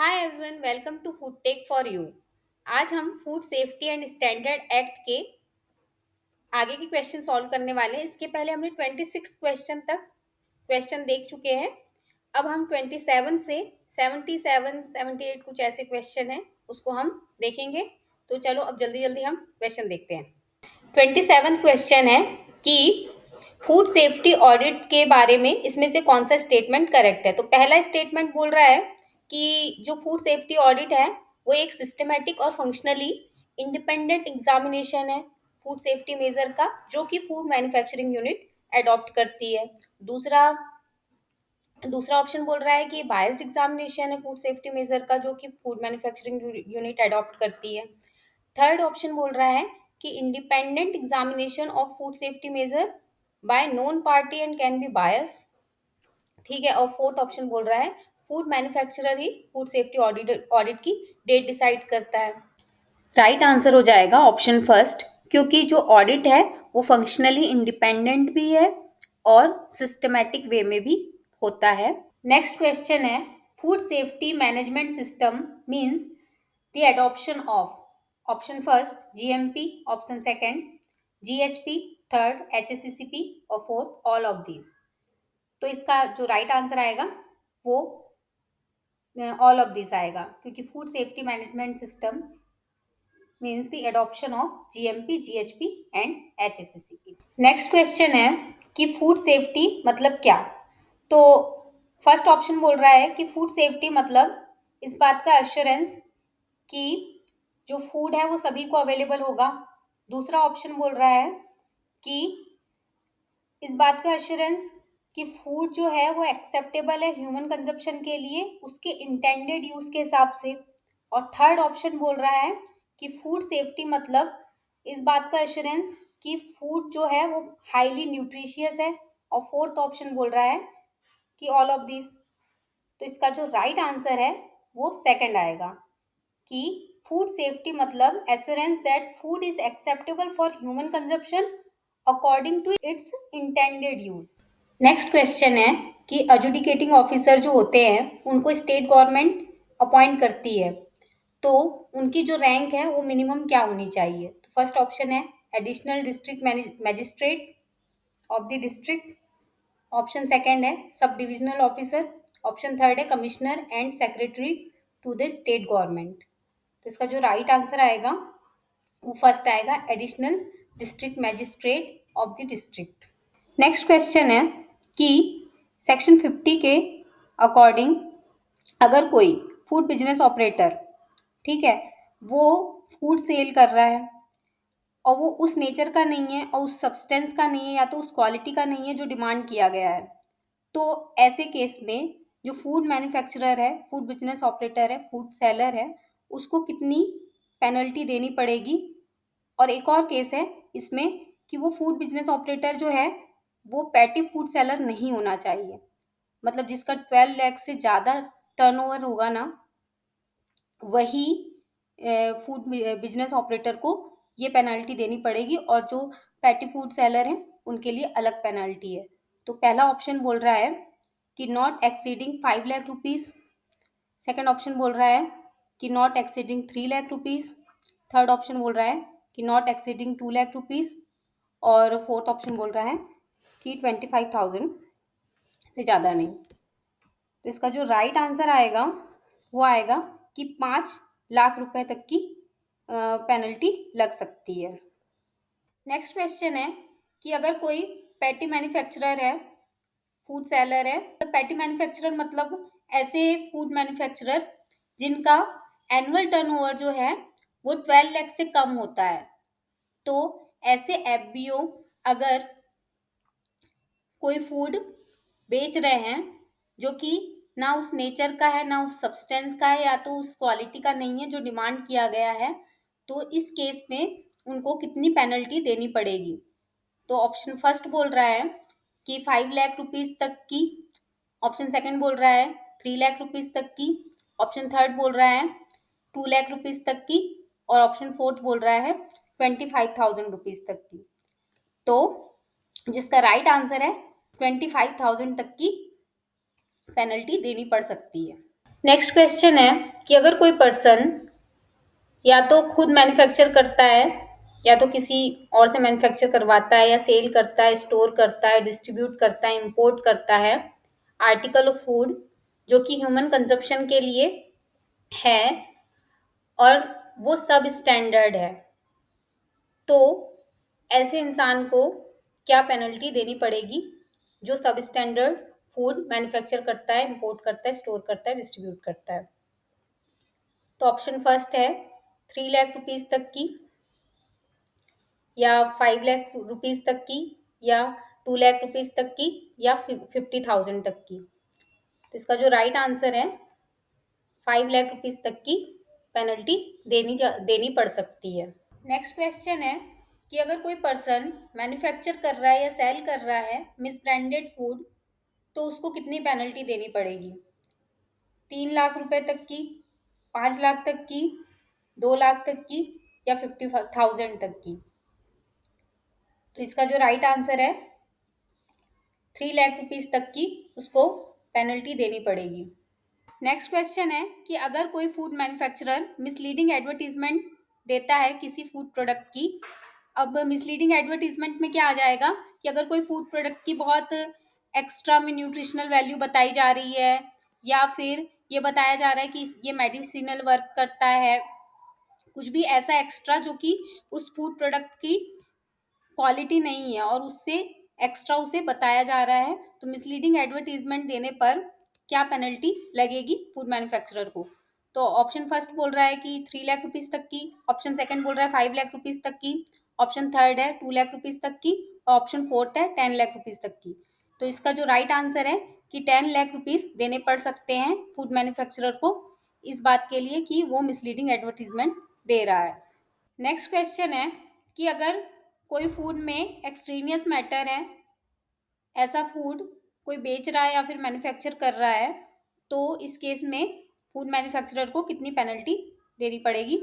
Hi everyone, welcome to food tech for you. आज हम food safety and standard act के आगे के क्वेश्चन सॉल्व करने वाले हैं। इसके पहले हमने 26 क्वेश्चन तक क्वेश्चन देख चुके हैं। अब हम 27 से 77 78 कुछ ऐसे क्वेश्चन हैं, उसको हम देखेंगे। तो चलो अब जल्दी जल्दी हम क्वेश्चन देखते हैं। 27 क्वेश्चन है कि फूड सेफ्टी ऑडिट के बारे में इसमें से कौन सा स्टेटमेंट करेक्ट है। तो पहला स्टेटमेंट बोल रहा है कि जो फूड सेफ्टी ऑडिट है वो एक सिस्टमेटिक और फंक्शनली इंडिपेंडेंट एग्जामिनेशन है फूड सेफ्टी मेजर का, जो कि फूड मैन्युफैक्चरिंग यूनिट अडॉप्ट करती है। दूसरा दूसरा ऑप्शन बोल रहा है कि बायस्ड एग्जामिनेशन है फूड सेफ्टी मेजर का, जो कि फूड मैन्युफैक्चरिंग यूनिट अडॉप्ट करती है। थर्ड ऑप्शन बोल रहा है कि independent examination of food safety measure by non party and can be bias. ठीक है। और फोर्थ ऑप्शन बोल रहा है फूड मैन्युफैक्चरर ही फूड सेफ्टी ऑडिट की डेट डिसाइड करता है। राइट आंसर हो जाएगा ऑप्शन फर्स्ट, क्योंकि जो ऑडिट है वो फंक्शनली इंडिपेंडेंट भी है और सिस्टमैटिक वे में भी होता है। नेक्स्ट क्वेश्चन है food safety management system means the adoption of option first GMP, option second GHP, third HSCCP और फोर्थ ऑल ऑफ दीज। तो इसका जो राइट आंसर आएगा वो ऑल ऑफ दिस आएगा, क्योंकि food safety management system means the adoption of GMP, GHP and HSCCP. Next question है कि फूड सेफ्टी मतलब क्या। तो फर्स्ट ऑप्शन बोल रहा है कि फूड सेफ्टी मतलब इस बात का एश्योरेंस कि जो फूड है वो सभी को अवेलेबल होगा। दूसरा ऑप्शन बोल रहा है कि इस बात का एश्योरेंस कि फूड जो है वो एक्सेप्टेबल है ह्यूमन कंजप्शन के लिए उसके इंटेंडेड यूज के हिसाब से। और थर्ड ऑप्शन बोल रहा है कि फूड सेफ्टी मतलब इस बात का एश्योरेंस कि फूड जो है वो हाईली न्यूट्रिशियस है। और फोर्थ ऑप्शन बोल रहा है कि ऑल ऑफ दिस। तो इसका जो राइट आंसर है वो सेकंड आएगा कि फूड सेफ्टी मतलब assurance that food is acceptable for human consumption according to its intended use. Next question है कि एडजुडिकेटिंग ऑफिसर जो होते हैं उनको स्टेट गवर्नमेंट अपॉइंट करती है, तो उनकी जो रैंक है वो मिनिमम क्या होनी चाहिए। तो फर्स्ट ऑप्शन है additional district magistrate of the district, option second है sub divisional officer, option third है commissioner and secretary to the state government. तो इसका जो राइट आंसर आएगा वो फर्स्ट आएगा additional district magistrate of the district. Next question है कि सेक्शन 50 के अकॉर्डिंग अगर कोई फूड बिजनेस ऑपरेटर, ठीक है, वो फूड सेल कर रहा है और वो उस नेचर का नहीं है और उस सब्सटेंस का नहीं है या तो उस क्वालिटी का नहीं है जो डिमांड किया गया है, तो ऐसे केस में जो फूड मैन्युफैक्चरर है, फूड बिजनेस ऑपरेटर है, फूड सेलर है, उसको कितनी पेनल्टी देनी पड़ेगी। और एक और केस है इसमें कि वो फूड बिजनेस ऑपरेटर जो है वो पैटी फूड सेलर नहीं होना चाहिए, मतलब जिसका 12 लाख से ज़्यादा टर्नओवर होगा ना, वही फूड बिजनेस ऑपरेटर को ये पेनल्टी देनी पड़ेगी और जो पैटी फूड सेलर हैं उनके लिए अलग पेनल्टी है। तो पहला ऑप्शन बोल रहा है कि not exceeding 5 lakh rupees, second option बोल रहा है कि not exceeding 3 lakh rupees, third option बोल रहा है कि नॉट एक्सीडिंग 2 लाख रुपीज़ और फोर्थ ऑप्शन बोल रहा है कि 25,000 से ज़्यादा नहीं। तो इसका जो राइट आंसर आएगा वो आएगा कि 5 लाख रुपए तक की पेनल्टी लग सकती है। नेक्स्ट क्वेश्चन है कि अगर कोई पैटी मैन्युफैक्चरर है, फूड सेलर है, तो पैटी मैन्युफैक्चरर मतलब ऐसे फूड मैन्युफैक्चरर जिनका एनुअल टर्नओवर जो है वो 12 लाख से कम होता है। तो ऐसे एफबीओ अगर कोई फूड बेच रहे हैं जो कि ना उस नेचर का है, ना उस सब्सटेंस का है, या तो उस क्वालिटी का नहीं है जो डिमांड किया गया है, तो इस केस में उनको कितनी पेनल्टी देनी पड़ेगी। तो ऑप्शन फर्स्ट बोल रहा है कि 5 लाख रुपीज़ तक की, ऑप्शन सेकंड बोल रहा है 3 लाख रुपीज़ तक की, ऑप्शन थर्ड बोल रहा है 2 लाख रुपीज़ तक की और ऑप्शन फोर्थ बोल रहा है 25,000 रुपीज़ तक की। तो जिसका राइट आंसर है 25,000 तक की पेनल्टी देनी पड़ सकती है। नेक्स्ट क्वेश्चन है कि अगर कोई पर्सन या तो खुद मैन्युफैक्चर करता है या तो किसी और से मैन्युफैक्चर करवाता है या सेल करता है, स्टोर करता है, डिस्ट्रीब्यूट करता है, इंपोर्ट करता है आर्टिकल ऑफ फूड जो कि ह्यूमन कंजप्शन के लिए है और वो सब स्टैंडर्ड है, तो ऐसे इंसान को क्या पेनल्टी देनी पड़ेगी जो सब स्टैंडर्ड फूड मैन्युफैक्चर करता है, इंपोर्ट करता है, स्टोर करता है, डिस्ट्रीब्यूट करता है? तो ऑप्शन फर्स्ट है 3 लाख रुपीज तक की, या 5 लाख रुपीज तक की, या 2 लाख रुपीज तक की, या 50,000 तक की। तो इसका जो राइट आंसर है 5 लाख रुपीज तक की पेनल्टी देनी पड़ सकती है। नेक्स्ट क्वेश्चन है कि अगर कोई पर्सन मैन्युफैक्चर कर रहा है या सेल कर रहा है मिसब्रांडेड फूड तो उसको कितनी पेनल्टी देनी पड़ेगी? 3 लाख रुपए तक की, 5 लाख तक की, 2 लाख तक की, या 50,000 तक की? तो इसका जो राइट आंसर है 3 लाख रुपीज तक की उसको पेनल्टी देनी पड़ेगी। नेक्स्ट क्वेश्चन है कि अगर कोई फूड मैन्युफैक्चरर मिसलीडिंग एडवर्टीजमेंट देता है किसी फूड प्रोडक्ट की, अब मिसलीडिंग एडवर्टीजमेंट में क्या आ जाएगा कि अगर कोई फूड प्रोडक्ट की बहुत एक्स्ट्रा में न्यूट्रिशनल वैल्यू बताई जा रही है या फिर ये बताया जा रहा है कि ये मेडिसिनल वर्क करता है, कुछ भी ऐसा एक्स्ट्रा जो कि उस फूड प्रोडक्ट की क्वालिटी नहीं है और उससे एक्स्ट्रा उसे बताया जा रहा है, तो मिसलीडिंग एडवर्टीजमेंट देने पर क्या पेनल्टी लगेगी फूड मैन्युफैक्चरर को? तो ऑप्शन फर्स्ट बोल रहा है कि 3 लाख रुपीज तक की, ऑप्शन सेकंड बोल रहा है 5 लाख रुपीज तक की, ऑप्शन थर्ड है 2 लाख रुपीज तक की, और ऑप्शन फोर्थ है 10 लाख रुपीज तक की। तो इसका जो राइट आंसर है कि 10 लाख रुपीज देने पड़ सकते हैं फूड मैन्युफैक्चरर को इस बात के लिए कि वो मिसलीडिंग एडवर्टीजमेंट दे रहा है। नेक्स्ट क्वेश्चन है कि अगर कोई फूड में एक्सट्रेनियस मैटर है, ऐसा फूड कोई बेच रहा है या फिर मैन्युफैक्चर कर रहा है, तो इस केस में फूड मैन्युफैक्चरर को कितनी पेनल्टी देनी पड़ेगी?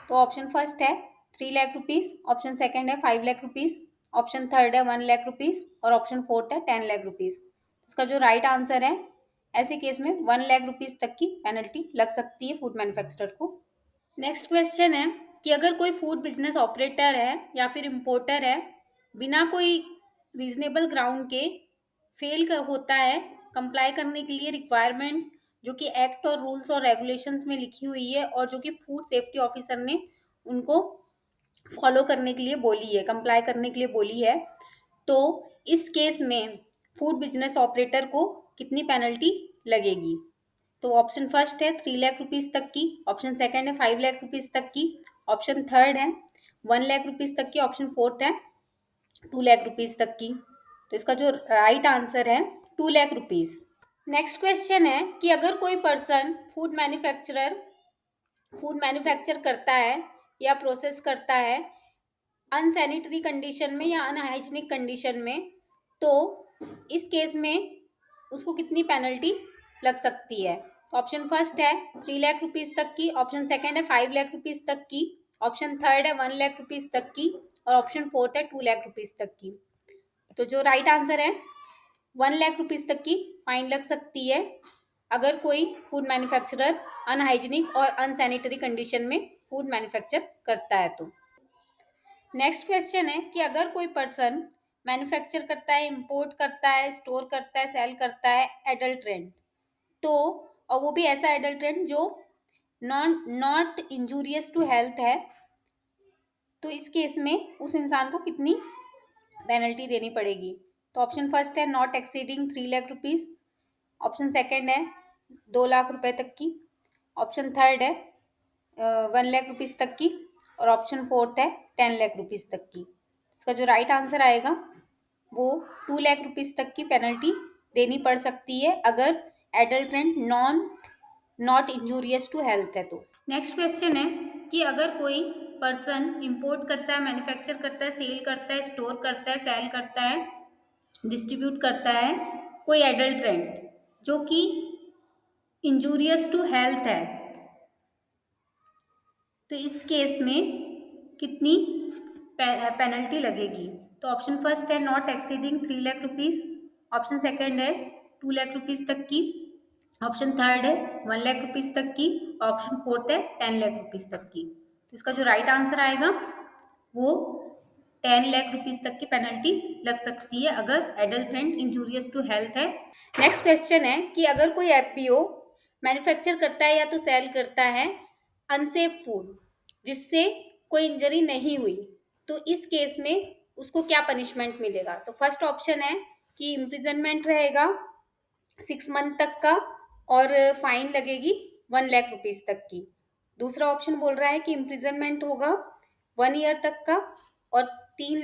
तो ऑप्शन फर्स्ट है 3 लाख रुपीज, ऑप्शन सेकंड है 5 लाख रुपीज, ऑप्शन थर्ड है 1 लाख रुपीज, और ऑप्शन फोर्थ है 10 लाख रुपीज। इसका जो राइट आंसर है ऐसे केस में 1 लाख रुपीज तक की पेनल्टी लग सकती है फूड मैन्युफैक्चरर को। नेक्स्ट क्वेश्चन है कि अगर कोई फूड बिजनेस ऑपरेटर है या फिर इम्पोर्टर है, बिना कोई रीजनेबल ग्राउंड के फेल होता है कंप्लाई करने के लिए रिक्वायरमेंट जो कि एक्ट और रूल्स और रेगुलेशंस में लिखी हुई है और जो कि फूड सेफ्टी ऑफिसर ने उनको फॉलो करने के लिए बोली है, कंप्लाई करने के लिए बोली है, तो इस केस में फूड बिजनेस ऑपरेटर को कितनी पेनल्टी लगेगी? तो ऑप्शन फर्स्ट है 3 लाख रुपीज तक की, ऑप्शन सेकंड है 5 लाख रुपीज तक की, ऑप्शन थर्ड है 1 लाख रुपीज तक की, ऑप्शन फोर्थ है 2 लाख रुपीज तक की। तो इसका जो राइट आंसर है 2 लाख रुपीज। नेक्स्ट क्वेश्चन है कि अगर कोई पर्सन फूड मैन्युफैक्चर करता है या प्रोसेस करता है अनसैनिटरी कंडीशन में या अनहाइजीनिक कंडीशन में, तो इस केस में उसको कितनी पेनल्टी लग सकती है? ऑप्शन फर्स्ट है 3 लाख रुपीज तक की, ऑप्शन सेकंड है 5 लाख रुपीज तक की, ऑप्शन थर्ड है 1 लाख रुपीज तक की, और ऑप्शन फोर्थ है 2 लाख रुपीज तक की। तो जो राइट आंसर है 1 लाख रुपीज तक की फाइन लग सकती है अगर कोई फूड मैन्युफैक्चरर अनहाइजीनिक और अनसैनिटरी कंडीशन में फूड मैन्युफैक्चर करता है। तो नेक्स्ट क्वेश्चन है कि अगर कोई पर्सन मैन्युफैक्चर करता है, इंपोर्ट करता है, स्टोर करता है, सेल करता है एडल्ट्रेंट, तो और वो भी ऐसा एडल्ट्रेंट जो नॉट इंजूरियस टू हेल्थ है, तो इस केस में उस इंसान को कितनी पेनल्टी देनी पड़ेगी? तो ऑप्शन फर्स्ट है not exceeding 3 lakh rupees, option second है 2 लाख रुपए तक की, ऑप्शन थर्ड है 1 लाख रुपीज तक की, और ऑप्शन फोर्थ है 10 लाख रुपीज तक की। इसका जो राइट आंसर आएगा वो 2 लाख रुपीज तक की पेनल्टी देनी पड़ सकती है अगर adulterant not injurious to health है। तो नेक्स्ट क्वेश्चन है कि अगर कोई पर्सन इंपोर्ट करता है, मैन्युफैक्चर करता है, सेल करता है, स्टोर करता है, सेल करता है, डिस्ट्रीब्यूट करता है कोई एडल्ट्रेंट जो कि इंजूरियस टू हेल्थ है, तो इस केस में कितनी पेनल्टी लगेगी? तो ऑप्शन फर्स्ट है not exceeding 3 lakh rupees, option second है 2 लाख रुपीज तक की, ऑप्शन थर्ड है 1 लाख रुपीज तक की, ऑप्शन फोर्थ है 10 लाख रुपीज तक की। तो इसका जो राइट आंसर आएगा वो 10 लाख रुपीज तक की पेनल्टी लग सकती है अगर एडल्ट्रेंट इंजूरियस टू हेल्थ है। नेक्स्ट क्वेश्चन है कि अगर कोई एफपीओ मैन्युफैक्चर करता है या तो सेल करता है अनसेफ फूड जिससे कोई इंजरी नहीं हुई, तो इस केस में उसको क्या पनिशमेंट मिलेगा? तो फर्स्ट ऑप्शन है कि इम्प्रिजनमेंट रहेगा 6 मंथ तक का और फाइन लगेगी 1 लाख रुपीज तक की। दूसरा ऑप्शन बोल रहा है कि इम्प्रिजनमेंट होगा 1 ईयर तक का और 3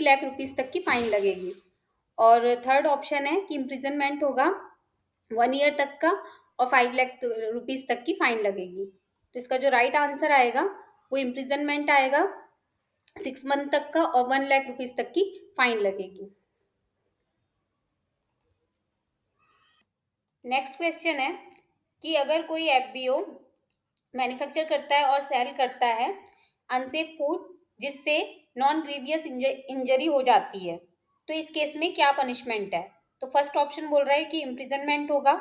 लाख रुपीज तक की फाइन लगेगी। और थर्ड ऑप्शन है कि इम्प्रिजनमेंट होगा 1 ईयर तक का और 5 लाख रुपीज तक की फाइन लगेगी। तो इसका जो राइट आंसर आएगा वो इम्प्रिजनमेंट आएगा 6 मंथ तक का और 1 लाख रुपीज तक की फाइन लगेगी। नेक्स्ट क्वेश्चन है कि अगर कोई एफबीओ मैन्युफैक्चर करता है और सेल करता है अनसेफ फूड जिससे नॉन ग्रीवियस इंजरी हो जाती है, तो इस केस में क्या पनिशमेंट है? तो फर्स्ट ऑप्शन बोल रहा है कि इम्प्रिजनमेंट होगा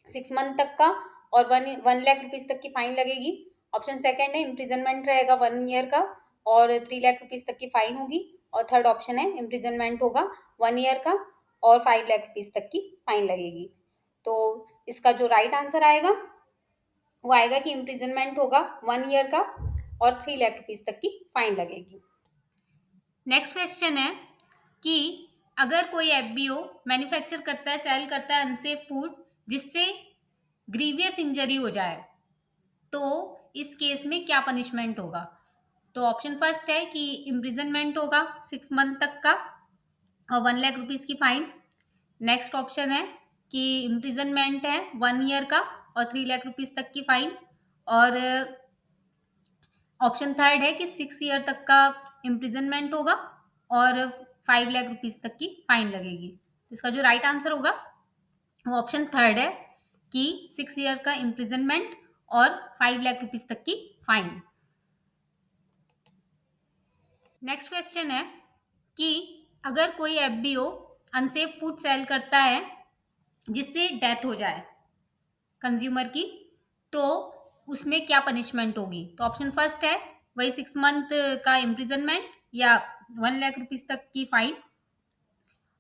6 मंथ तक का और 1 लाख रुपीज तक की फाइन लगेगी। ऑप्शन सेकंड है इम्प्रिजनमेंट रहेगा 1 ईयर का और 3 लाख रुपीज तक की फाइन होगी। और थर्ड ऑप्शन है इम्प्रिजनमेंट होगा 1 ईयर का और 5 लाख रुपीज तक की फाइन लगेगी। तो इसका जो राइट आंसर आएगा वो आएगा कि इम्प्रिजनमेंट होगा 1 ईयर का और 3 लाख रुपीज तक की फाइन लगेगी। नेक्स्ट क्वेश्चन है कि अगर कोई एफबीओ मैन्युफैक्चर करता है सेल करता है अनसेफ फूड जिससे ग्रीवियस इंजरी हो जाए, तो इस केस में क्या पनिशमेंट होगा? तो ऑप्शन फर्स्ट है कि इम्प्रिजनमेंट होगा 6 मंथ तक का और 1 लाख रुपीज की फाइन। नेक्स्ट ऑप्शन है कि इम्प्रिजनमेंट है 1 ईयर का और 3 लाख रुपीज तक की फाइन। और ऑप्शन थर्ड है कि 6 ईयर तक का इम्प्रिजनमेंट होगा और 5 लाख रुपीज तक की फाइन लगेगी। तो इसका जो राइट आंसर होगा वो ऑप्शन थर्ड है कि 6 ईयर का इम्प्रिजनमेंट और 5 लाख रुपीज तक की फाइन। नेक्स्ट क्वेश्चन है कि अगर कोई एफबीओ अनसेफ फूड सेल करता है जिससे डेथ हो जाए कंज्यूमर की, तो उसमें क्या पनिशमेंट होगी? तो ऑप्शन फर्स्ट है वही 6 मंथ का इम्प्रिजनमेंट या 1 लाख रुपीज तक की फाइन।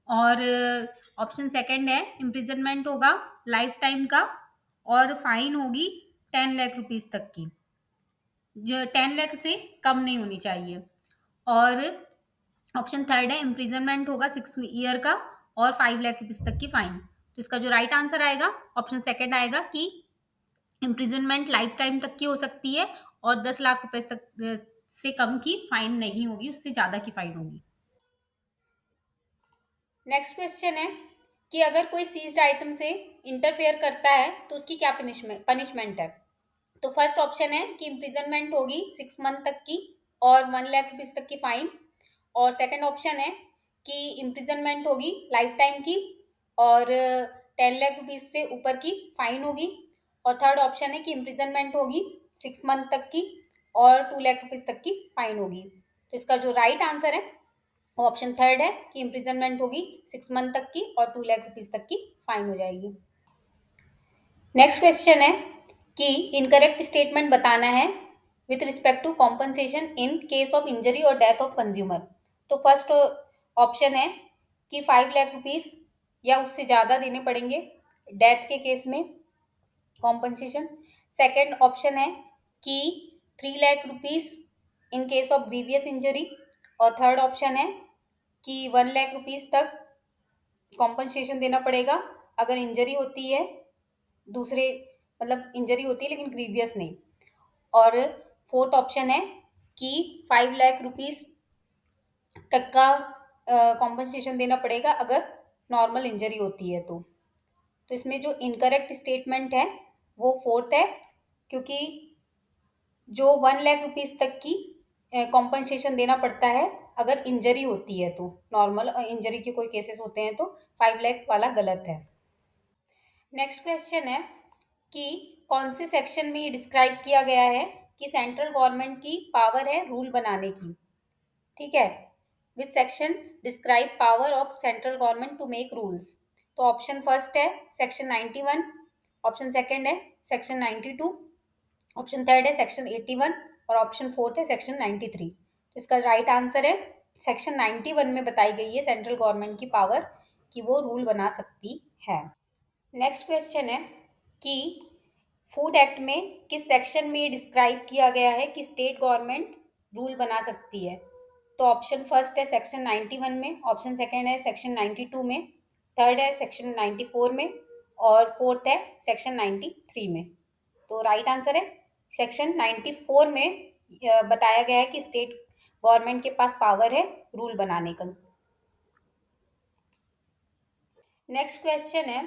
और ऑप्शन सेकंड है इम्प्रिजनमेंट होगा लाइफ टाइम का और फाइन होगी 10 लाख रुपीज तक की, जो 10 लाख से कम नहीं होनी चाहिए। और ऑप्शन थर्ड है इम्प्रिजनमेंट होगा 6 ईयर का और 5 लाख रुपीज तक की फाइन। तो इसका जो राइट आंसर आएगा ऑप्शन सेकंड आएगा कि इम्प्रिजनमेंट लाइफ टाइम तक की हो सकती है और 10 लाख रुपए तक से कम की फाइन नहीं होगी, उससे ज्यादा की फाइन होगी। नेक्स्ट क्वेश्चन है कि अगर कोई सीज्ड आइटम से इंटरफेयर करता है तो उसकी क्या पनिशमेंट है? तो फर्स्ट ऑप्शन है कि इम्प्रिजनमेंट होगी 6 मंथ तक की और 1 लाख रुपीज तक की फाइन। और सेकंड ऑप्शन है कि इम्प्रिजनमेंट होगी लाइफ टाइम की और 10 लाख रुपीज से ऊपर की फाइन होगी। और थर्ड ऑप्शन है कि इम्प्रिजनमेंट होगी 6 मंथ तक की और 2 लाख रुपीज तक की फाइन होगी। तो इसका जो राइट आंसर है वो ऑप्शन थर्ड है कि इम्प्रिजनमेंट होगी 6 मंथ तक की और 2 लाख रुपीज तक की फाइन हो जाएगी। नेक्स्ट क्वेश्चन है कि इनकरेक्ट स्टेटमेंट बताना है with respect to compensation in case of injury और डेथ ऑफ कंज्यूमर। तो फर्स्ट ऑप्शन है कि 5 लाख रुपीज या उससे ज़्यादा देने पड़ेंगे डेथ के केस में कॉम्पनसेशन। सेकेंड ऑप्शन है कि 3 lakh rupees in case of grievous injury. और थर्ड ऑप्शन है कि 1 लाख रुपीज तक कॉम्पनसेशन देना पड़ेगा अगर इंजरी होती है, दूसरे मतलब इंजरी होती है लेकिन ग्रीवियस नहीं। और फोर्थ ऑप्शन है कि 5 लाख रुपीज तक का कॉम्पनसेशन देना पड़ेगा अगर नॉर्मल इंजरी होती है। तो इसमें जो इनकरेक्ट स्टेटमेंट है वो फोर्थ है, क्योंकि जो 1 लाख रुपीज तक की कॉम्पनसेशन देना पड़ता है अगर इंजरी होती है, तो नॉर्मल इंजरी के कोई केसेस होते हैं तो 5 लाख वाला गलत है। नेक्स्ट क्वेश्चन है कि कौन से सेक्शन में ये डिस्क्राइब किया गया है कि सेंट्रल गवर्नमेंट की पावर है रूल बनाने की। ठीक है, which section describe power of central government to make rules? तो ऑप्शन फर्स्ट है सेक्शन 91, ऑप्शन सेकंड है सेक्शन 92, ऑप्शन थर्ड है सेक्शन 81 और ऑप्शन फोर्थ है सेक्शन 93। तो इसका राइट आंसर है सेक्शन 91 में बताई गई है सेंट्रल गवर्नमेंट की पावर कि वो रूल बना सकती है। नेक्स्ट क्वेश्चन है कि फूड एक्ट में किस सेक्शन में ये डिस्क्राइब किया गया है कि स्टेट गवर्नमेंट रूल बना सकती है। तो ऑप्शन फर्स्ट है सेक्शन 91 में, ऑप्शन सेकंड है सेक्शन 92 में, थर्ड है सेक्शन 94 में और फोर्थ है सेक्शन 93 में। तो राइट आंसर है सेक्शन 94 में बताया गया है कि स्टेट गवर्नमेंट के पास पावर है रूल बनाने का। नेक्स्ट क्वेश्चन है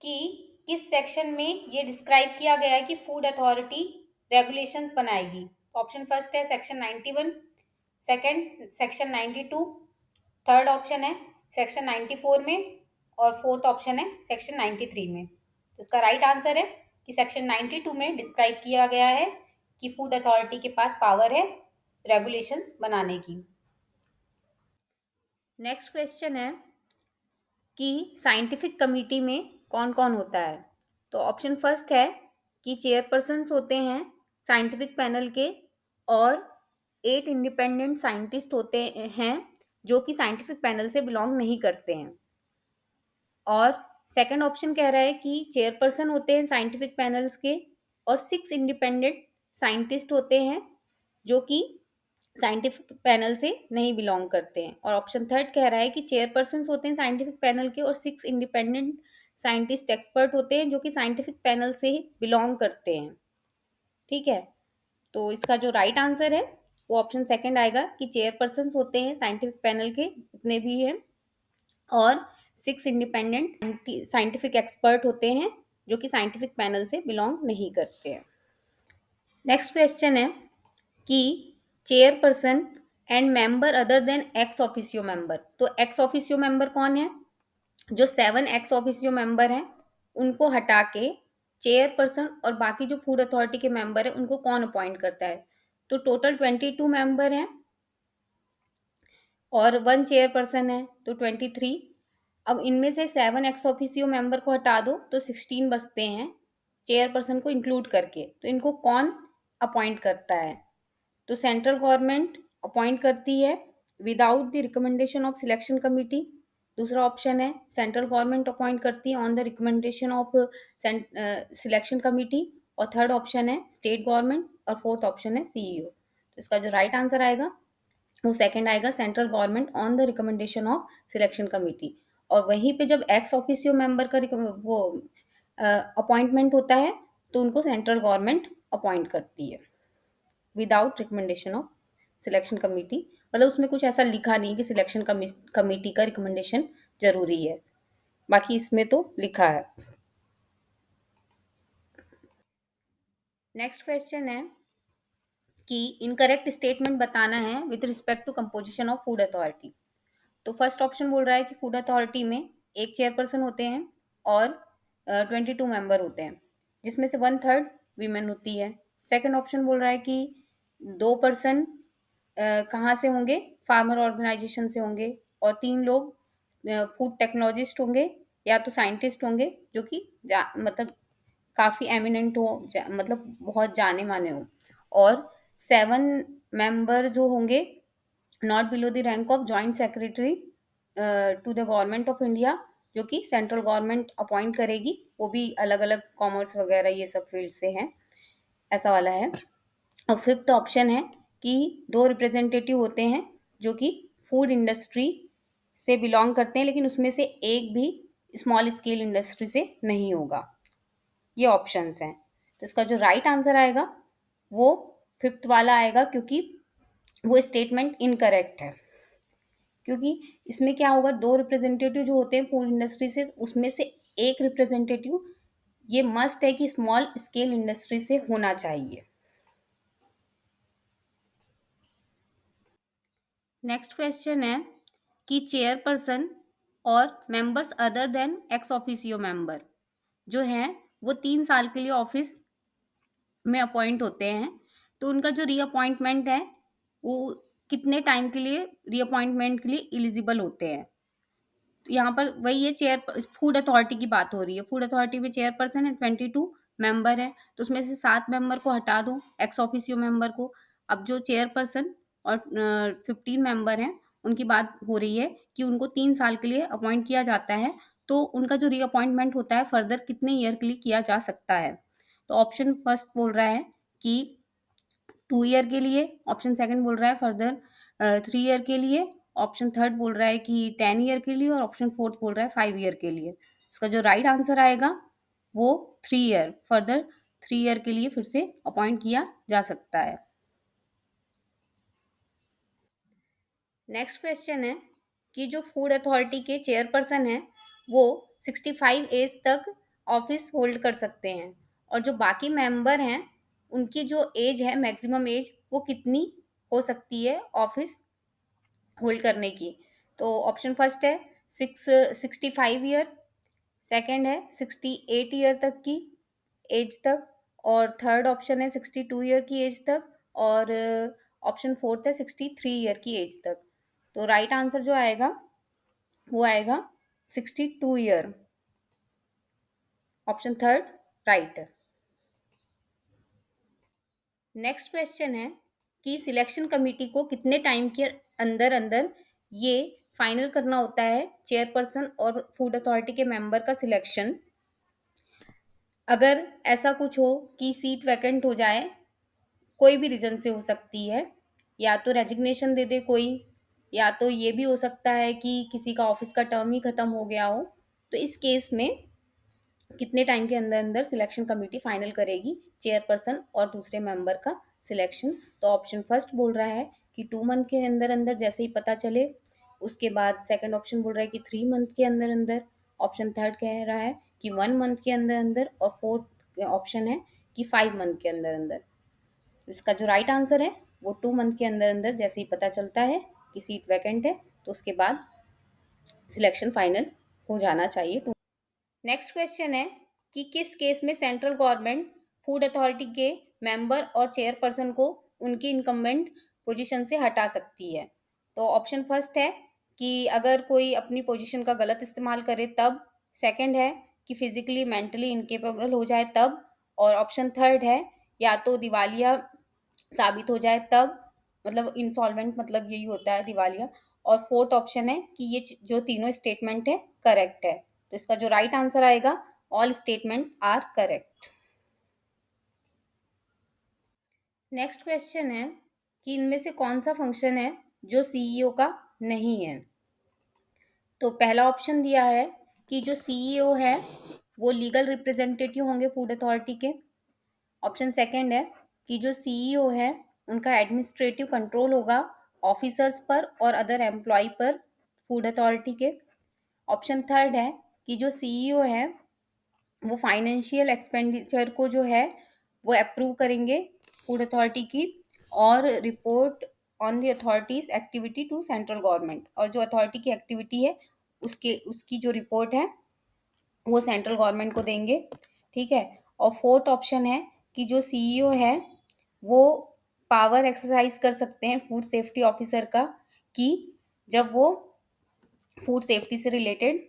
कि किस सेक्शन में ये डिस्क्राइब किया गया है कि फूड अथॉरिटी रेगुलेशंस बनाएगी। ऑप्शन फर्स्ट है section 91, second section 92, third option है सेक्शन 94 में और फोर्थ ऑप्शन है सेक्शन 93 में। तो इसका राइट आंसर है कि सेक्शन 92 में डिस्क्राइब किया गया है कि फूड अथॉरिटी के पास पावर है रेगुलेशंस बनाने की। नेक्स्ट क्वेश्चन है कि साइंटिफिक कमेटी में कौन कौन होता है। तो ऑप्शन फर्स्ट है कि चेयरपर्सन्स होते हैं साइंटिफिक पैनल के और 8 इंडिपेंडेंट साइंटिस्ट होते हैं जो कि साइंटिफिक पैनल से बिलोंग नहीं करते हैं। और सेकंड ऑप्शन कह रहा है कि चेयरपर्सन होते हैं साइंटिफिक पैनल्स के और 6 इंडिपेंडेंट साइंटिस्ट होते हैं जो कि साइंटिफिक पैनल से नहीं बिलोंग करते हैं। और ऑप्शन थर्ड कह रहा है कि चेयरपर्सन होते हैं साइंटिफिक पैनल के और 6 इंडिपेंडेंट साइंटिस्ट एक्सपर्ट होते हैं जो कि साइंटिफिक पैनल से बिलोंग करते हैं। ठीक है, तो इसका जो राइट आंसर है वो ऑप्शन सेकंड आएगा कि चेयरपर्सन होते हैं साइंटिफिक पैनल के जितने भी हैं और 6 इंडिपेंडेंट साइंटिफिक एक्सपर्ट होते हैं जो कि साइंटिफिक पैनल से बिलोंग नहीं करते हैं। नेक्स्ट क्वेश्चन है कि chairperson and member other than ex officio member. तो एक्स ऑफिसियो मेंबर कौन है? जो 7 एक्स ऑफिसियो मेंबर हैं उनको हटा के चेयरपर्सन और बाकी जो फूड अथॉरिटी के मेंबर है उनको कौन अपॉइंट करता है? तो टोटल 22 मेंबर हैं और 1 चेयरपर्सन है तो 23। अब इनमें से 7 एक्स ऑफिसियो मेंबर को हटा दो तो 16 बचते हैं चेयरपर्सन को इंक्लूड करके। तो इनको कौन अपॉइंट करता है? तो सेंट्रल गवर्नमेंट अपॉइंट करती है without the recommendation of selection committee. दूसरा ऑप्शन है सेंट्रल गवर्नमेंट अपॉइंट करती है on the recommendation of selection committee. और थर्ड ऑप्शन है स्टेट गवर्नमेंट और फोर्थ ऑप्शन है सीईओ। तो इसका जो राइट आंसर आएगा वो सेकंड आएगा central government on the recommendation of selection committee. और वहीं पे जब एक्स ऑफिसियो मेंबर का वो अपॉइंटमेंट होता है तो उनको सेंट्रल गवर्नमेंट अपॉइंट करती है without recommendation of selection committee. मतलब उसमें कुछ ऐसा लिखा नहीं कि सिलेक्शन कमिटी का रिकमेंडेशन जरूरी है, बाकी इसमें तो लिखा है। नेक्स्ट क्वेश्चन है कि इनकरेक्ट स्टेटमेंट बताना है with respect to composition of food authority. तो फर्स्ट ऑप्शन बोल रहा है कि फूड अथॉरिटी में एक चेयरपर्सन होते हैं और 22 मेंबर होते हैं जिसमें से 1/3 वीमेन होती है। सेकंड ऑप्शन बोल रहा है कि 2 पर्सन कहाँ से होंगे? फार्मर ऑर्गेनाइजेशन से होंगे और 3 लोग फूड टेक्नोलॉजिस्ट होंगे या तो साइंटिस्ट होंगे जो कि मतलब काफ़ी एमिनेंट हो मतलब बहुत जाने माने हो। और 7 मेंबर जो होंगे not below the rank of joint secretary to the government of India जो कि सेंट्रल गवर्नमेंट अपॉइंट करेगी। वो भी अलग अलग कॉमर्स वगैरह ये सब फील्ड से हैं, ऐसा वाला है। और फिफ्थ ऑप्शन है कि 2 रिप्रेजेंटेटिव होते हैं जो कि फूड इंडस्ट्री से बिलोंग करते हैं लेकिन उसमें से एक भी स्मॉल स्केल इंडस्ट्री से नहीं होगा। ये ऑप्शंस हैं। तो इसका जो राइट आंसर आएगा वो फिफ्थ वाला आएगा क्योंकि वो स्टेटमेंट इनकरेक्ट है। क्योंकि इसमें क्या होगा, 2 रिप्रेजेंटेटिव जो होते हैं फूड इंडस्ट्री से उसमें से एक रिप्रेजेंटेटिव ये मस्ट है कि स्मॉल स्केल इंडस्ट्री से होना चाहिए। नेक्स्ट क्वेश्चन है कि चेयरपर्सन और members other than ex officio member जो हैं वो 3 साल के लिए ऑफिस में अपॉइंट होते हैं। तो उनका जो रीअपॉइंटमेंट है वो कितने टाइम के लिए रीअपॉइंटमेंट के लिए एलिजिबल होते हैं? तो यहाँ पर वही है, चेयर फूड अथॉरिटी की बात हो रही है। फूड अथॉरिटी में चेयरपर्सन है, 22 मेंबर है, तो उसमें से 7 मेंबर को हटा दो, एक्स ऑफिसियो मेंबर को। अब जो चेयरपर्सन और 15 मेंबर हैं, उनकी बात हो रही है कि उनको 3 साल के लिए अपॉइंट किया जाता है, तो उनका जो रीअपॉइंटमेंट होता है फर्दर कितने ईयर के लिए किया जा सकता है। तो ऑप्शन फर्स्ट बोल रहा है कि 2 ईयर के लिए, ऑप्शन सेकंड बोल रहा है फर्दर 3 ईयर के लिए, ऑप्शन थर्ड बोल रहा है कि 10 ईयर के लिए, और ऑप्शन फोर्थ बोल रहा है 5 ईयर के लिए। इसका जो राइट आंसर आएगा वो 3 ईयर, फर्दर 3 ईयर के लिए फिर से अपॉइंट किया जा सकता है। नेक्स्ट क्वेश्चन है कि जो फूड अथॉरिटी के चेयरपर्सन हैं वो 65 एज तक ऑफिस होल्ड कर सकते हैं, और जो बाकी मेंबर हैं उनकी जो एज है, मैक्सिमम एज, वो कितनी हो सकती है ऑफिस होल्ड करने की। तो ऑप्शन फर्स्ट है 65 ईयर, सेकंड है 68 ईयर तक की एज तक, और थर्ड ऑप्शन है 62 ईयर की एज तक, और ऑप्शन फोर्थ है 63 ईयर की एज तक। तो राइट आंसर जो आएगा वो आएगा 62 year, option third right. Next question है कि सिलेक्शन कमेटी को कितने टाइम के अंदर अंदर ये फाइनल करना होता है चेयरपर्सन और फूड अथॉरिटी के मेंबर का सिलेक्शन। अगर ऐसा कुछ हो कि सीट वैकेंट हो जाए, कोई भी रीजन से हो सकती है, या तो रेजिग्नेशन दे दे कोई, या तो ये भी हो सकता है कि किसी का ऑफिस का टर्म ही खत्म हो गया हो, तो इस केस में कितने टाइम के अंदर अंदर सिलेक्शन कमेटी फाइनल करेगी चेयरपर्सन और दूसरे मेंबर का सिलेक्शन। तो ऑप्शन फर्स्ट बोल रहा है कि 2 मंथ के अंदर अंदर जैसे ही पता चले, उसके बाद सेकंड ऑप्शन बोल रहा है कि 3 मंथ के अंदर अंदर, ऑप्शन थर्ड कह रहा है कि 1 मंथ के अंदर अंदर, और फोर्थ ऑप्शन है कि 5 मंथ के अंदर अंदर। इसका जो राइट आंसर है वो 2 मंथ के अंदर अंदर जैसे ही पता चलता है कि सीट वैकेंट है, तो उसके बाद सिलेक्शन फाइनल हो जाना चाहिए। नेक्स्ट क्वेश्चन है कि किस केस में सेंट्रल गवर्नमेंट फूड अथॉरिटी के मेंबर और चेयरपर्सन को उनकी इनकम्बेंट पोजीशन से हटा सकती है। तो ऑप्शन फर्स्ट है कि अगर कोई अपनी पोजीशन का गलत इस्तेमाल करे तब, सेकंड है कि फिजिकली मेंटली इनकेपेबल हो जाए तब, और ऑप्शन थर्ड है या तो दिवालिया साबित हो जाए तब, मतलब इंसॉल्वेंट मतलब यही होता है दिवालिया, और फोर्थ ऑप्शन है कि ये जो तीनों स्टेटमेंट है करेक्ट है। तो इसका जो राइट आंसर आएगा, all statement are correct. Next question है कि इनमें से कौन सा फंक्शन है जो सीईओ का नहीं है। तो पहला ऑप्शन दिया है कि जो सीईओ है वो लीगल रिप्रेजेंटेटिव होंगे फूड अथॉरिटी के। ऑप्शन सेकंड है कि जो सीईओ है उनका एडमिनिस्ट्रेटिव कंट्रोल होगा ऑफिसर्स पर और अदर एम्प्लॉय पर फूड अथॉरिटी के। ऑप्शन थर्ड है कि जो सीईओ है वो फाइनेंशियल एक्सपेंडिचर को जो है वो अप्रूव करेंगे फूड अथॉरिटी की, और report on the authority's activity to central government, और जो अथॉरिटी की एक्टिविटी है उसकी जो रिपोर्ट है वो सेंट्रल गवर्नमेंट को देंगे। ठीक है। और फोर्थ ऑप्शन है कि जो सीईओ है वो पावर एक्सरसाइज कर सकते हैं फूड सेफ्टी ऑफिसर का, कि जब वो फूड सेफ्टी से रिलेटेड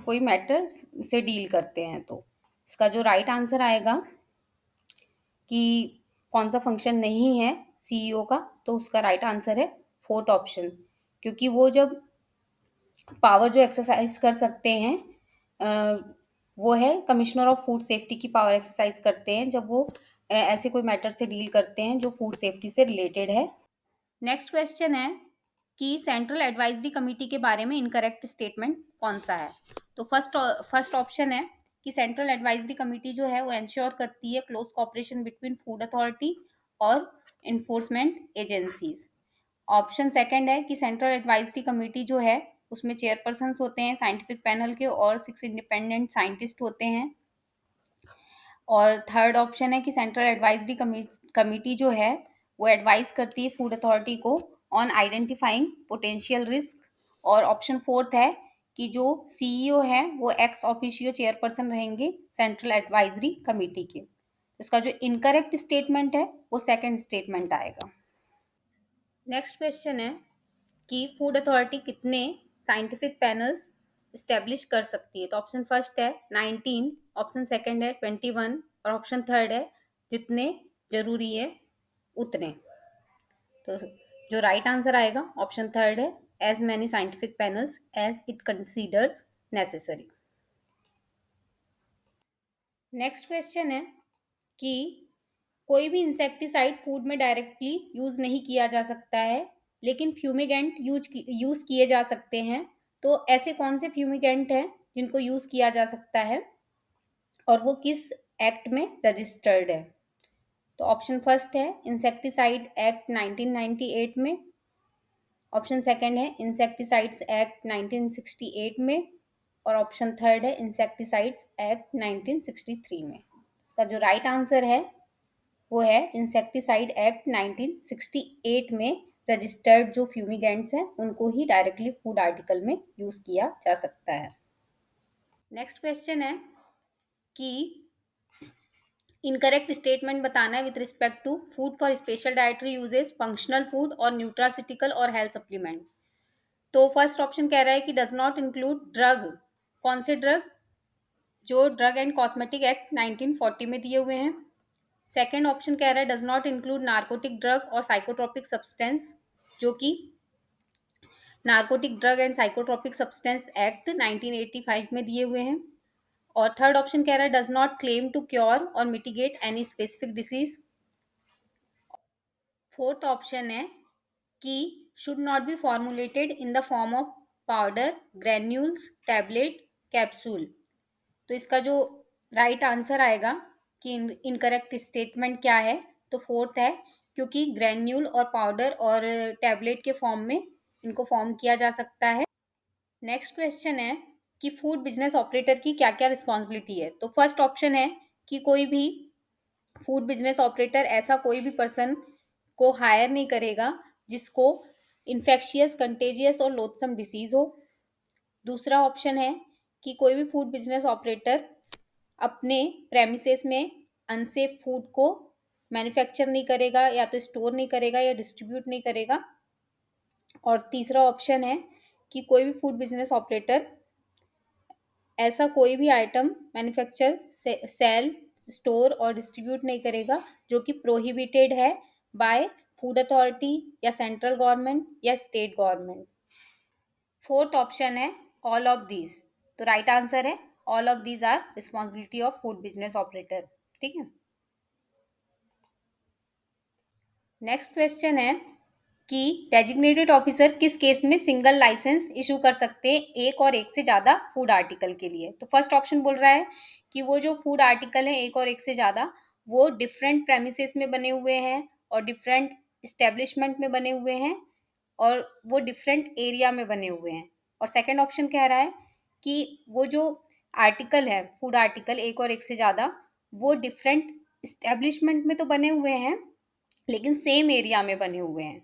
कोई मैटर से डील करते हैं। तो इसका जो राइट आंसर आएगा कि कौन सा फंक्शन नहीं है सीईओ का, तो उसका राइट आंसर है फोर्थ ऑप्शन, क्योंकि वो जब पावर जो एक्सरसाइज कर सकते हैं वो है कमिश्नर ऑफ फूड सेफ्टी की पावर एक्सरसाइज करते हैं जब वो ऐसे कोई मैटर से डील करते हैं जो फूड सेफ्टी से रिलेटेड है। नेक्स्ट क्वेश्चन है कि सेंट्रल एडवाइजरी कमेटी के बारे में इनकरेक्ट स्टेटमेंट कौन सा है। तो फर्स्ट ऑप्शन है कि सेंट्रल एडवाइजरी कमेटी जो है वो इंश्योर करती है close cooperation between food authority और इन्फोर्समेंट एजेंसीज। ऑप्शन सेकंड है कि सेंट्रल एडवाइजरी कमेटी जो है उसमें चेयरपर्सन होते हैं साइंटिफिक पैनल के और 6 इंडिपेंडेंट साइंटिस्ट होते हैं। और थर्ड ऑप्शन है कि सेंट्रल एडवाइजरी कमेटी जो है वो एडवाइस करती है फूड अथॉरिटी को ऑन आइडेंटिफाइंग पोटेंशियल रिस्क। और ऑप्शन फोर्थ है कि जो सीईओ है वो एक्स ऑफिशियो चेयरपर्सन रहेंगे सेंट्रल एडवाइजरी कमेटी के। इसका जो इनकरेक्ट स्टेटमेंट है वो सेकंड स्टेटमेंट आएगा। नेक्स्ट क्वेश्चन है कि फूड अथॉरिटी कितने साइंटिफिक पैनल्स इस्टेब्लिश कर सकती है? तो ऑप्शन फर्स्ट है 19, ऑप्शन सेकंड है 21 और ऑप्शन थर्ड है जितने जरूरी है उतने। तो जो राइट आंसर आएगा ऑप्शन थर्ड है, as many scientific panels as it considers necessary. Next question है कि कोई भी इंसेक्टिसाइड फूड में डायरेक्टली यूज नहीं किया जा सकता है, लेकिन फ्यूमिगेंट यूज किए जा सकते हैं। तो ऐसे कौन से फ्यूमिगेंट हैं जिनको यूज किया जा सकता है और वो किस एक्ट में रजिस्टर्ड है? तो ऑप्शन फर्स्ट है इंसेक्टिसाइड एक्ट 1998 में, ऑप्शन सेकंड है इंसेक्टिसाइड्स एक्ट 1968 में और ऑप्शन थर्ड है इंसेक्टिसाइड्स एक्ट 1963 में। इसका जो राइट आंसर है वो है इंसेक्टिसाइड एक्ट 1968 में रजिस्टर्ड जो फ्यूमिगेंट्स हैं उनको ही डायरेक्टली फूड आर्टिकल में यूज किया जा सकता है। नेक्स्ट क्वेश्चन है कि इनकरेक्ट स्टेटमेंट बताना है with respect to food for special dietary uses, functional food और न्यूट्रासिटिकल और हेल्थ सप्लीमेंट। तो फर्स्ट ऑप्शन कह रहा है कि डज नॉट इंक्लूड ड्रग। कौन से ड्रग? जो ड्रग एंड कॉस्मेटिक एक्ट 1940 में दिए हुए हैं। सेकेंड ऑप्शन कह रहा है does not include narcotic drug और साइकोट्रोपिक सब्सटेंस, जो कि narcotic drug and psychotropic substance act 1985 में दिए हुए हैं। और थर्ड ऑप्शन कह रहा है does not claim to cure और mitigate any specific disease. Fourth option है कि should not be formulated in the form of powder, granules, tablet, capsule. तो इसका जो राइट आंसर आएगा कि इनकरेक्ट स्टेटमेंट क्या है, तो फोर्थ है, क्योंकि ग्रेन्यूल और पाउडर और टैबलेट के फॉर्म में इनको फॉर्म किया जा सकता है। नेक्स्ट क्वेश्चन है कि फूड बिजनेस ऑपरेटर की क्या क्या रिस्पॉन्सिबिलिटी है। तो फर्स्ट ऑप्शन है कि कोई भी फूड बिजनेस ऑपरेटर ऐसा कोई भी पर्सन को हायर नहीं करेगा जिसको इन्फेक्शियस, कंटेजियस और लोथसम डिसीज हो। दूसरा ऑप्शन है कि कोई भी फूड बिजनेस ऑपरेटर अपने प्रेमिसेस में अनसेफ फूड को मैन्युफैक्चर नहीं करेगा, या तो स्टोर नहीं करेगा या डिस्ट्रीब्यूट नहीं करेगा। और तीसरा ऑप्शन है कि कोई भी फूड बिजनेस ऑपरेटर ऐसा कोई भी आइटम मैन्युफैक्चर, सेल, स्टोर और डिस्ट्रीब्यूट नहीं करेगा जो कि प्रोहिबिटेड है बाय फूड अथॉरिटी या सेंट्रल गवर्नमेंट या स्टेट गवर्नमेंट। फोर्थ ऑप्शन है ऑल ऑफ दीज। तो राइट आंसर है all of these our responsibility of food business operator. ठीक है। नेक्स्ट क्वेश्चन है कि डेजिग्नेटेड ऑफिसर किस केस में सिंगल लाइसेंस इशू कर सकते हैं एक और एक से ज़्यादा फूड आर्टिकल के लिए। तो फर्स्ट ऑप्शन बोल रहा है कि वो जो फूड आर्टिकल है एक और एक से ज़्यादा, वो डिफरेंट प्रेमिसेस में बने हुए हैं और डिफरेंट इस्टेब्लिशमेंट में बने हुए हैं और वो डिफरेंट एरिया में बने हुए हैं। और सेकंड ऑप्शन कह रहा है कि वो जो आर्टिकल है, फूड आर्टिकल एक और एक से ज़्यादा, वो डिफरेंट इस्टेब्लिशमेंट में तो बने हुए हैं लेकिन सेम एरिया में बने हुए हैं।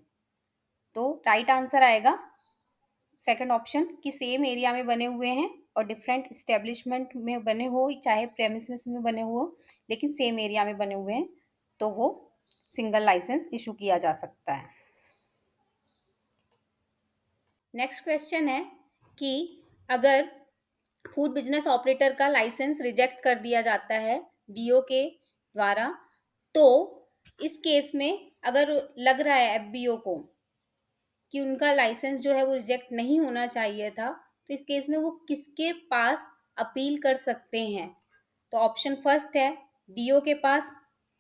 तो राइट आंसर आएगा सेकंड ऑप्शन कि सेम एरिया में बने हुए हैं और डिफरेंट इस्टेब्लिशमेंट में बने हो, चाहे प्रेमिसेस में बने हो लेकिन सेम एरिया में बने हुए हैं, तो वो सिंगल लाइसेंस इशू किया जा सकता है। नेक्स्ट क्वेश्चन है कि अगर फूड बिजनेस ऑपरेटर का लाइसेंस रिजेक्ट कर दिया जाता है डीओ के द्वारा, तो इस केस में अगर लग रहा है एफबीओ को कि उनका लाइसेंस जो है वो रिजेक्ट नहीं होना चाहिए था, तो इस केस में वो किसके पास अपील कर सकते हैं? तो ऑप्शन फर्स्ट है डीओ के पास,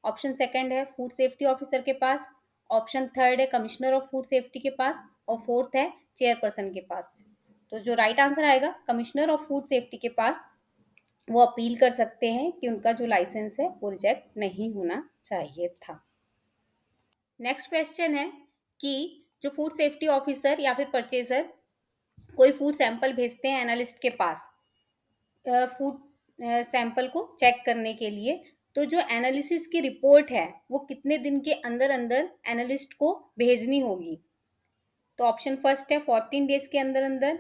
ऑप्शन सेकंड है फूड सेफ्टी ऑफिसर के पास, ऑप्शन थर्ड है कमिश्नर ऑफ फूड सेफ्टी के पास और फोर्थ है चेयरपर्सन के पास। तो जो राइट आंसर आएगा कमिश्नर ऑफ फूड सेफ्टी के पास वो अपील कर सकते हैं कि उनका जो लाइसेंस है वो रिजेक्ट नहीं होना चाहिए था। नेक्स्ट क्वेश्चन है कि जो फूड सेफ्टी ऑफिसर या फिर परचेजर कोई फूड सैंपल भेजते हैं एनालिस्ट के पास फूड सैंपल को चेक करने के लिए, तो जो एनालिसिस की रिपोर्ट है वो कितने दिन के अंदर अंदर एनालिस्ट को भेजनी होगी? तो ऑप्शन फर्स्ट है 14 डेज के अंदर अंदर,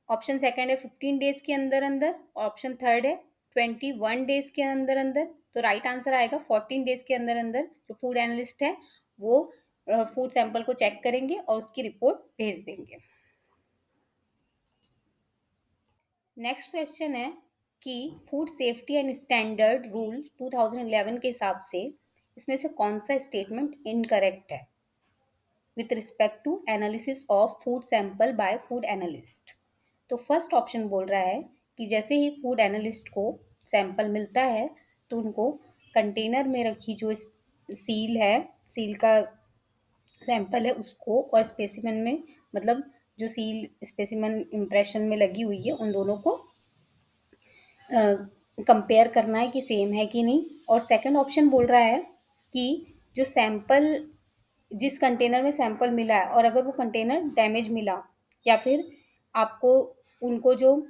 ऑप्शन सेकंड है 15 डेज के अंदर अंदर, ऑप्शन थर्ड है 21 डेज के अंदर अंदर। तो राइट आंसर आएगा 14 डेज के अंदर अंदर जो फूड एनालिस्ट है वो फूड सैंपल को चेक करेंगे और उसकी रिपोर्ट भेज देंगे। नेक्स्ट क्वेश्चन है कि food safety and standard rule 2011 के हिसाब से इसमें से कौन सा स्टेटमेंट इनकरेक्ट है with respect to analysis of food sample by food analyst. तो फर्स्ट ऑप्शन बोल रहा है कि जैसे ही फूड एनालिस्ट को सैंपल मिलता है तो उनको कंटेनर में रखी जो सील है, सील का सैंपल है उसको, और स्पेसिमेन में मतलब जो सील स्पेसिमेन इम्प्रेशन में लगी हुई है उन दोनों को कंपेयर करना है कि सेम है कि नहीं। और सेकंड ऑप्शन बोल रहा है कि जो सैंपल, जिस कंटेनर में सैंपल मिला है और अगर वो कंटेनर डैमेज मिला या फिर आपको उनको जो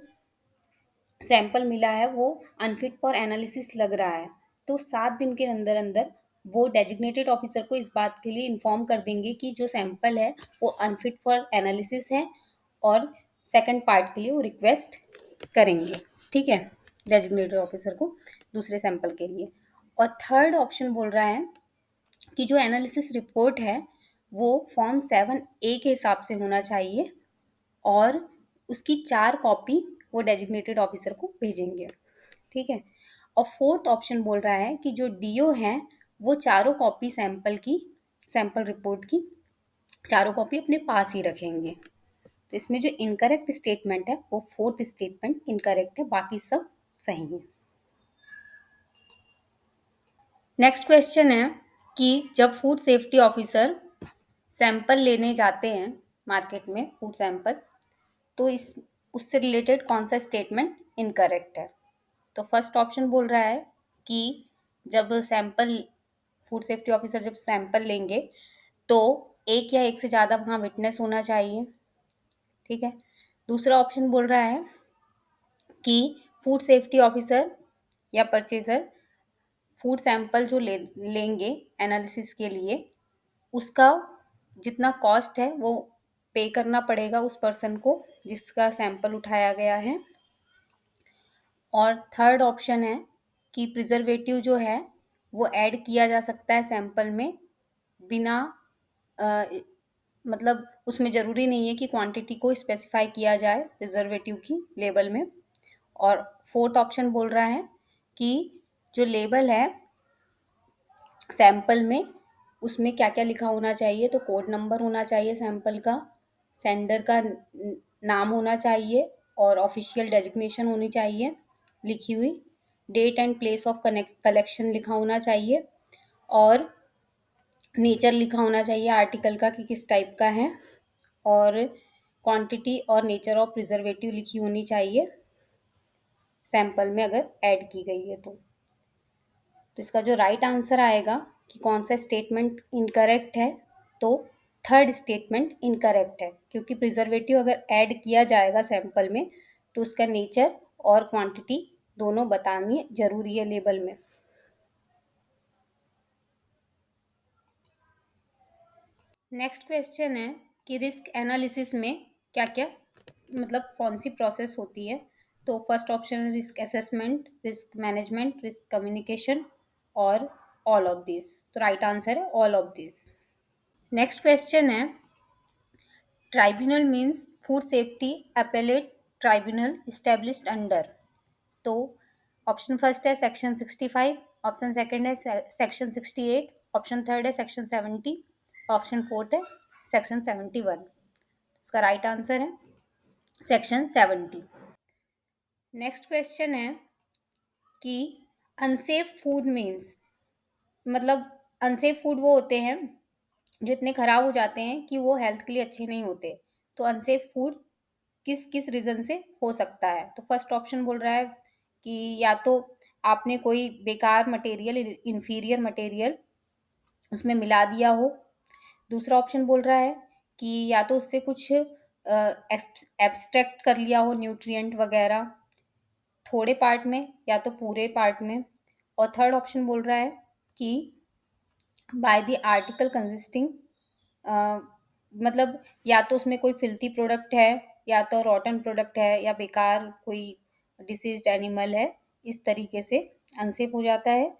सैंपल मिला है वो अनफिट फॉर एनालिसिस लग रहा है, तो 7 दिन के अंदर अंदर वो डेजिग्नेटेड ऑफिसर को इस बात के लिए इन्फॉर्म कर देंगे कि जो सैंपल है वो अनफिट फॉर एनालिसिस है, और सेकंड पार्ट के लिए वो रिक्वेस्ट करेंगे। ठीक है, डेजिग्नेटेड ऑफिसर को दूसरे सैंपल के लिए। और थर्ड ऑप्शन बोल रहा है कि जो एनालिसिस रिपोर्ट है वो फॉर्म 7A के हिसाब से होना चाहिए और उसकी 4 कॉपी वो डेजिग्नेटेड ऑफिसर को भेजेंगे। ठीक है। और फोर्थ ऑप्शन बोल रहा है कि जो डीओ हैं वो चारों कॉपी सैंपल की, सैंपल रिपोर्ट की चारों कॉपी अपने पास ही रखेंगे। तो इसमें जो इनकरेक्ट स्टेटमेंट है वो फोर्थ स्टेटमेंट इनकरेक्ट है, बाकी सब सही है। नेक्स्ट क्वेश्चन है कि जब फूड सेफ्टी ऑफिसर सैंपल लेने जाते हैं मार्केट में फूड सैंपल, तो इस उससे रिलेटेड कौन सा स्टेटमेंट इनकरेक्ट है। तो फर्स्ट ऑप्शन बोल रहा है कि जब सैंपल, फूड सेफ्टी ऑफिसर जब सैंपल लेंगे तो एक या एक से ज़्यादा वहाँ विटनेस होना चाहिए। ठीक है। दूसरा ऑप्शन बोल रहा है कि फूड सेफ्टी ऑफिसर या परचेजर फूड सैंपल जो लेंगे एनालिसिस के लिए उसका जितना कॉस्ट है वो पे करना पड़ेगा उस पर्सन को जिसका सैंपल उठाया गया है। और थर्ड ऑप्शन है कि प्रिजर्वेटिव जो है वो ऐड किया जा सकता है सैंपल में बिना अ, मतलब उसमें ज़रूरी नहीं है कि क्वांटिटी को स्पेसिफाई किया जाए प्रिजर्वेटिव की लेबल में। और फोर्थ ऑप्शन बोल रहा है कि जो लेबल है सैंपल में उसमें क्या क्या लिखा होना चाहिए, तो कोड नंबर होना चाहिए सैंपल का, सेंडर का नाम होना चाहिए और ऑफिशियल डेजिग्नेशन होनी चाहिए लिखी हुई, date and place of collection लिखा होना चाहिए, और नेचर लिखा होना चाहिए आर्टिकल का कि किस टाइप का है, और क्वांटिटी और नेचर ऑफ प्रिजर्वेटिव लिखी होनी चाहिए सैंपल में अगर ऐड की गई है तो इसका जो राइट आंसर आएगा कि कौन सा स्टेटमेंट इनकरेक्ट है, तो थर्ड स्टेटमेंट इनकरेक्ट है, क्योंकि प्रिजर्वेटिव अगर ऐड किया जाएगा सैंपल में तो उसका नेचर और क्वांटिटी दोनों बतानी जरूरी है लेबल में। नेक्स्ट क्वेश्चन है कि रिस्क एनालिसिस में क्या क्या मतलब कौन सी प्रोसेस होती है। तो फर्स्ट ऑप्शन है risk assessment, risk management, risk communication और ऑल ऑफ दिस। तो राइट आंसर है all of this. Next question है tribunal means food safety appellate tribunal established under. तो ऑप्शन फर्स्ट है सेक्शन 65, ऑप्शन सेकंड है section 68, option third है section 70, option fourth है section 71। इसका राइट आंसर है सेक्शन 70। नेक्स्ट क्वेश्चन है कि अनसेफ फूड मीन्स, मतलब अनसेफ फूड वो होते हैं जो इतने खराब हो जाते हैं कि वो हेल्थ के लिए अच्छे नहीं होते। तो अनसेफ फूड किस किस रीज़न से हो सकता है। तो फर्स्ट ऑप्शन बोल रहा है कि या तो आपने कोई बेकार मटेरियल, इन्फीरियर मटेरियल उसमें मिला दिया हो। दूसरा ऑप्शन बोल रहा है कि या तो उससे कुछ एब्स्ट्रैक्ट कर लिया हो न्यूट्रिएंट वगैरह थोड़े पार्ट में या तो पूरे पार्ट में। और थर्ड ऑप्शन बोल रहा है कि बाय द आर्टिकल कंसिस्टिंग, मतलब या तो उसमें कोई फिल्थी प्रोडक्ट है या तो रॉटन प्रोडक्ट है या बेकार कोई डिसीज्ड एनिमल है, इस तरीके से अनसेफ हो जाता है।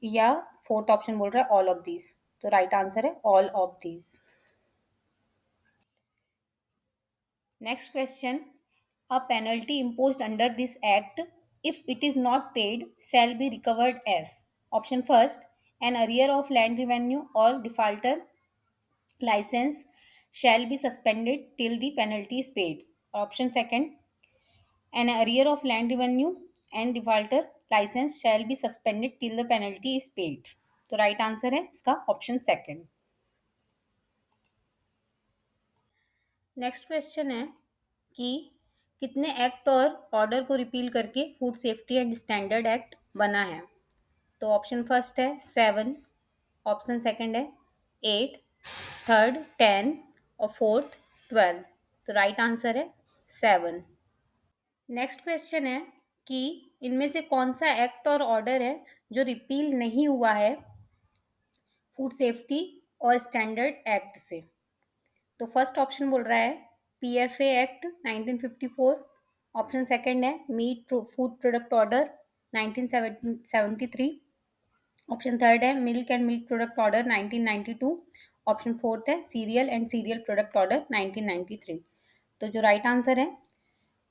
या फोर्थ ऑप्शन बोल रहा है ऑल ऑफ दीज। तो राइट आंसर है all of these. Next question A penalty imposed under this act, if it is not paid, shall be recovered as option first, an arrear of land revenue or defaulter license shall be suspended till the penalty is paid. Option second, an arrear of land revenue and defaulter license shall be suspended till the penalty is paid. तो right answer है इसका option second. Next question है कि कितने act और order को repeal करके food safety and standard act बना है. तो ऑप्शन फर्स्ट है 7, ऑप्शन सेकंड है 8, थर्ड 10 और फोर्थ 12. तो राइट आंसर है 7. नेक्स्ट क्वेश्चन है कि इनमें से कौन सा एक्ट और ऑर्डर है जो रिपील नहीं हुआ है फूड सेफ्टी और स्टैंडर्ड एक्ट से. तो फर्स्ट ऑप्शन बोल रहा है पीएफए एक्ट 1954. ऑप्शन सेकंड है meat food product order 1973. Option third है milk and milk product order 1992. Option fourth है cereal and cereal product order 1993. तो जो राइट आंसर है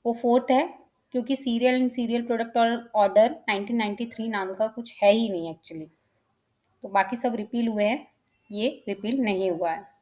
वो फोर्थ है, क्योंकि serial and cereal product order 1993 नाम का कुछ है ही नहीं एक्चुअली. तो बाकी सब रिपील हुए हैं, ये रिपील नहीं हुआ है.